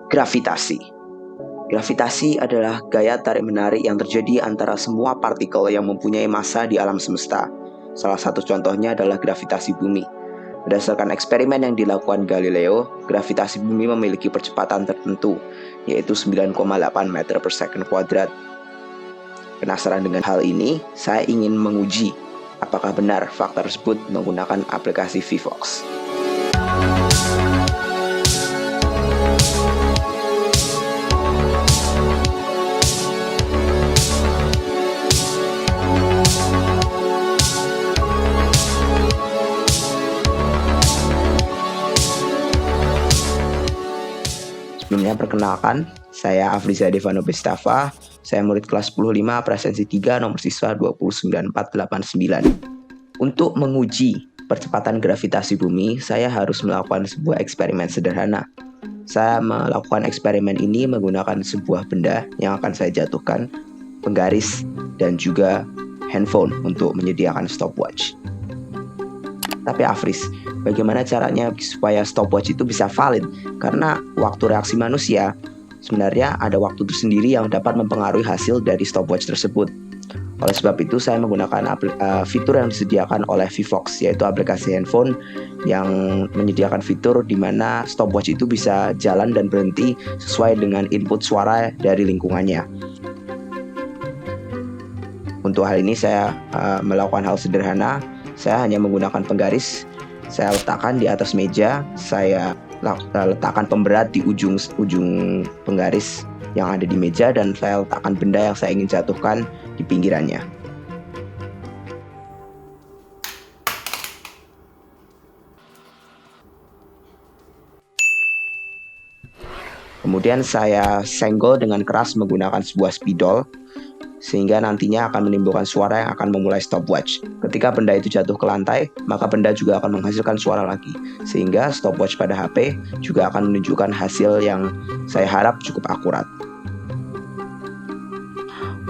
Gravitasi. Gravitasi adalah gaya tarik-menarik yang terjadi antara semua partikel yang mempunyai massa di alam semesta. Salah satu contohnya adalah gravitasi bumi. Berdasarkan eksperimen yang dilakukan Galileo, gravitasi bumi memiliki percepatan tertentu, yaitu 9,8 meter per second kuadrat. Penasaran dengan hal ini, saya ingin menguji apakah benar fakta tersebut menggunakan aplikasi Vivox. Sebelumnya perkenalkan, saya Afrizah Devano Bestafa, saya murid kelas 105 presensi 3 nomor siswa 29489. Untuk menguji percepatan gravitasi bumi, saya harus melakukan sebuah eksperimen sederhana. Saya melakukan eksperimen ini menggunakan sebuah benda yang akan saya jatuhkan, penggaris, dan juga handphone untuk menyediakan stopwatch. Tapi Afris, bagaimana caranya supaya stopwatch itu bisa valid? Karena waktu reaksi manusia, sebenarnya ada waktu tersendiri yang dapat mempengaruhi hasil dari stopwatch tersebut. Oleh sebab itu, saya menggunakan fitur yang disediakan oleh Vivox, yaitu aplikasi handphone yang menyediakan fitur di mana stopwatch itu bisa jalan dan berhenti sesuai dengan input suara dari lingkungannya. Untuk hal ini, saya melakukan hal sederhana. Saya hanya menggunakan penggaris, saya letakkan di atas meja, saya letakkan pemberat di ujung penggaris yang ada di meja, dan saya letakkan benda yang saya ingin jatuhkan di pinggirannya. Kemudian saya senggol dengan keras menggunakan sebuah spidol, sehingga nantinya akan menimbulkan suara yang akan memulai stopwatch. Ketika benda itu jatuh ke lantai, maka benda juga akan menghasilkan suara lagi, sehingga stopwatch pada HP juga akan menunjukkan hasil yang saya harap cukup akurat.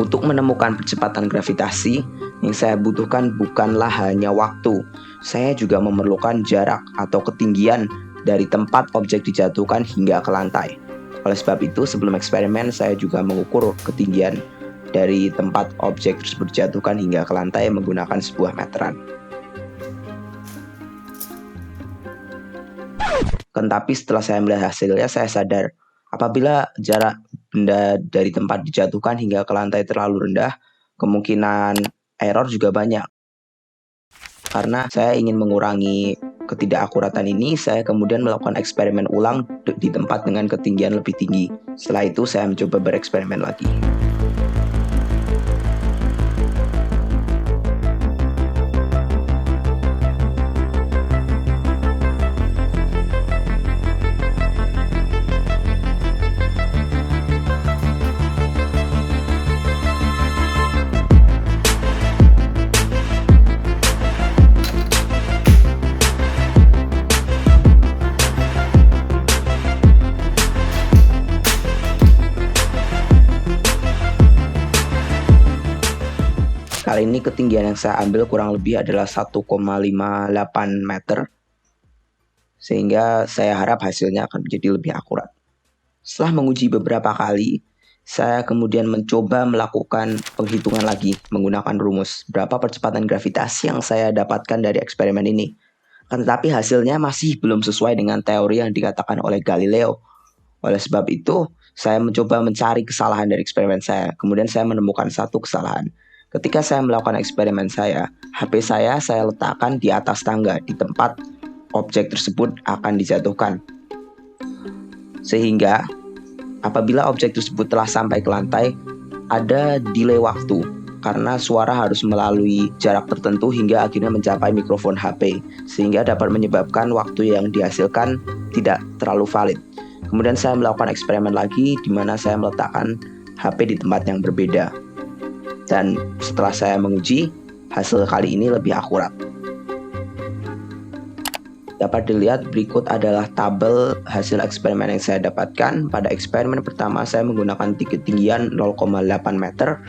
Untuk menemukan percepatan gravitasi, yang saya butuhkan bukanlah hanya waktu. Saya juga memerlukan jarak atau ketinggian dari tempat objek dijatuhkan hingga ke lantai. Oleh sebab itu, sebelum eksperimen, saya juga mengukur ketinggian dari tempat objek tersebut dijatuhkan hingga ke lantai menggunakan sebuah meteran. Tetapi setelah saya melihat hasilnya, saya sadar apabila jarak benda dari tempat dijatuhkan hingga ke lantai terlalu rendah, kemungkinan error juga banyak. Karena saya ingin mengurangi ketidakakuratan ini, saya kemudian melakukan eksperimen ulang di tempat dengan ketinggian lebih tinggi. Setelah itu, saya mencoba bereksperimen lagi. Kali ini ketinggian yang saya ambil kurang lebih adalah 1,58 meter, sehingga saya harap hasilnya akan menjadi lebih akurat. Setelah menguji beberapa kali, saya kemudian mencoba melakukan penghitungan lagi menggunakan rumus berapa percepatan gravitasi yang saya dapatkan dari eksperimen ini. Tetapi hasilnya masih belum sesuai dengan teori yang dikatakan oleh Galileo. Oleh sebab itu, saya mencoba mencari kesalahan dari eksperimen saya. Kemudian saya menemukan satu kesalahan. Ketika saya melakukan eksperimen saya, HP saya letakkan di atas tangga di tempat objek tersebut akan dijatuhkan. Sehingga apabila objek tersebut telah sampai ke lantai, ada delay waktu karena suara harus melalui jarak tertentu hingga akhirnya mencapai mikrofon HP, sehingga dapat menyebabkan waktu yang dihasilkan tidak terlalu valid. Kemudian saya melakukan eksperimen lagi di mana saya meletakkan HP di tempat yang berbeda. Dan setelah saya menguji, hasil kali ini lebih akurat. Dapat dilihat berikut adalah tabel hasil eksperimen yang saya dapatkan. Pada eksperimen pertama saya menggunakan ketinggian 0,8 meter,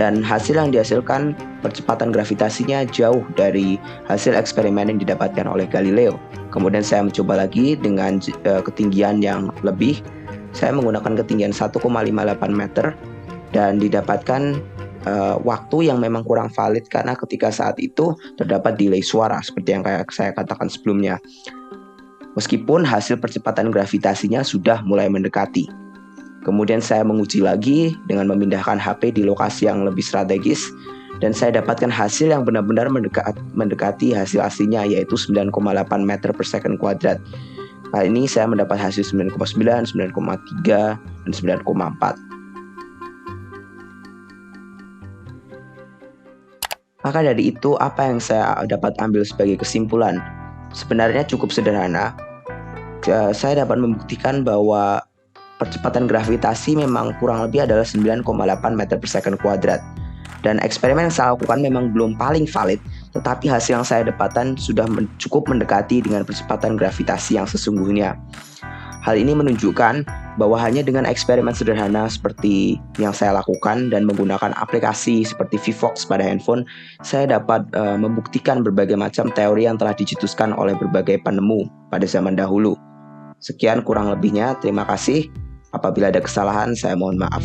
dan hasil yang dihasilkan percepatan gravitasinya jauh dari hasil eksperimen yang didapatkan oleh Galileo. Kemudian saya mencoba lagi dengan ketinggian yang lebih, Saya menggunakan ketinggian 1,58 meter dan didapatkan waktu yang memang kurang valid karena ketika saat itu terdapat delay suara seperti yang kayak saya katakan sebelumnya. Meskipun hasil percepatan gravitasinya sudah mulai mendekati. Kemudian saya menguji lagi dengan memindahkan HP di lokasi yang lebih strategis dan saya dapatkan hasil yang benar-benar mendekati hasil aslinya, yaitu 9,8 meter per second kuadrat. Kali ini saya mendapat hasil 9,9, 9,3, dan 9,4. Maka dari itu, apa yang saya dapat ambil sebagai kesimpulan? Sebenarnya cukup sederhana. Saya dapat membuktikan bahwa percepatan gravitasi memang kurang lebih adalah 9,8 meter per second kuadrat. Dan eksperimen yang saya lakukan memang belum paling valid, tetapi hasil yang saya dapatkan sudah cukup mendekati dengan percepatan gravitasi yang sesungguhnya. Hal ini menunjukkan bahwa hanya dengan eksperimen sederhana seperti yang saya lakukan dan menggunakan aplikasi seperti VFox pada handphone, saya dapat membuktikan berbagai macam teori yang telah dicetuskan oleh berbagai penemu pada zaman dahulu. Sekian kurang lebihnya, terima kasih. Apabila ada kesalahan, saya mohon maaf.